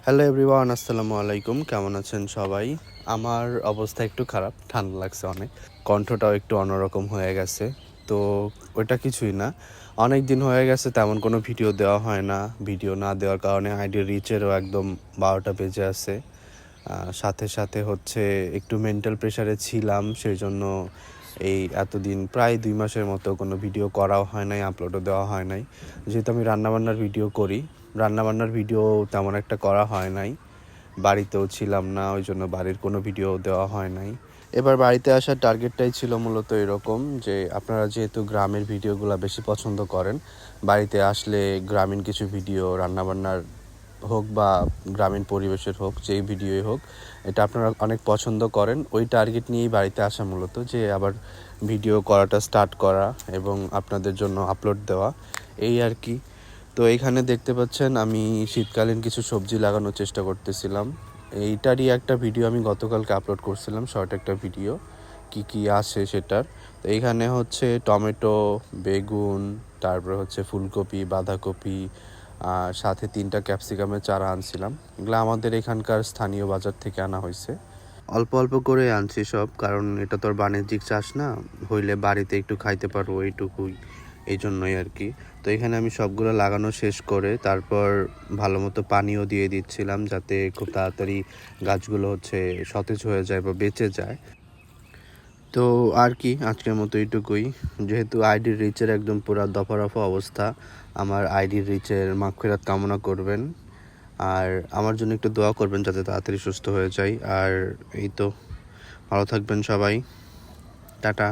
Hello everyone, আসসালামু আলাইকুম। কেমন আছেন সবাই? আমার অবস্থা একটু খারাপ, ঠান্ডা লাগছে অনেক, কণ্ঠটাও একটু অন্যরকম হয়ে গেছে। তো ওইটা কিছুই না, অনেক দিন হয়ে গেছে তেমন কোনো ভিডিও দেওয়া হয় না। ভিডিও না দেওয়ার কারণে আইডির রিচেরও একদম 12টা বেজে আছে। সাথে সাথে হচ্ছে একটু মেন্টাল প্রেশারে ছিলাম, সেই জন্য এই এতদিন প্রায় 2 মাসের মতো কোনো ভিডিও করাও হয় নাই, আপলোডও দেওয়া হয় নাই। যেহেতু আমি রান্নাবান্নার ভিডিও করি, রান্নাবান্নার ভিডিও তেমন একটা করা হয় নাই। বাড়িতেও ছিলাম না, ওই জন্য বাড়ির কোনো ভিডিও দেওয়া হয় নাই। এবার বাড়িতে আসার টার্গেটটাই ছিল মূলত এরকম যে আপনারা যেহেতু গ্রামের ভিডিওগুলো বেশি পছন্দ করেন, বাড়িতে আসলে গ্রামীণ কিছু ভিডিও রান্নাবান্নার হোক বা গ্রামীণ পরিবেশের হোক, যেই ভিডিওই হোক, এটা আপনারা অনেক পছন্দ করেন। ওই টার্গেট নিয়েই বাড়িতে আসা মূলত, যে আবার ভিডিও করাটা স্টার্ট করা এবং আপনাদের জন্য আপলোড দেওয়া, এই আর কি। তো এইখানে দেখতে পাচ্ছেন আমি শীতকালীন কিছু সবজি লাগানোর চেষ্টা করতেছিলাম। এইটারই একটা ভিডিও আমি গতকালকে আপলোড করছিলাম, শর্ট একটা ভিডিও কি কি আসে সেটার। তো এইখানে হচ্ছে টমেটো, বেগুন, তারপরে হচ্ছে ফুলকপি, বাঁধাকপি, আর সাথে 3টা ক্যাপসিকামের চারা আনছিলাম। এগুলো আমাদের এখানকার স্থানীয় বাজার থেকে আনা হয়েছে। অল্প অল্প করে আনছি সব, কারণ এটা তো আর বাণিজ্যিক চাষ না, হইলে বাড়িতে একটু খাইতে পারবো এইটুকুই, এই জন্যই আর কি। তো এখানে আমি সবগুলো লাগানো শেষ করে তারপর ভালো মতো পানিও দিয়ে দিচ্ছিলাম, যাতে খুব তাড়াতাড়ি গাছগুলো হচ্ছে সতেজ হয়ে যায় বা বেঁচে যায়। তো আর কি, আজকের মতো এইটুকুই। যেহেতু আইডির রিচের একদম পুরো দফারফা অবস্থা, আমার আইডির রিচের মাগফিরাত কামনা করবেন, আর আমার জন্য একটু দোয়া করবেন যাতে তাড়াতাড়ি সুস্থ হয়ে যাই। আর এই তো, ভালো থাকবেন সবাই, টাটা।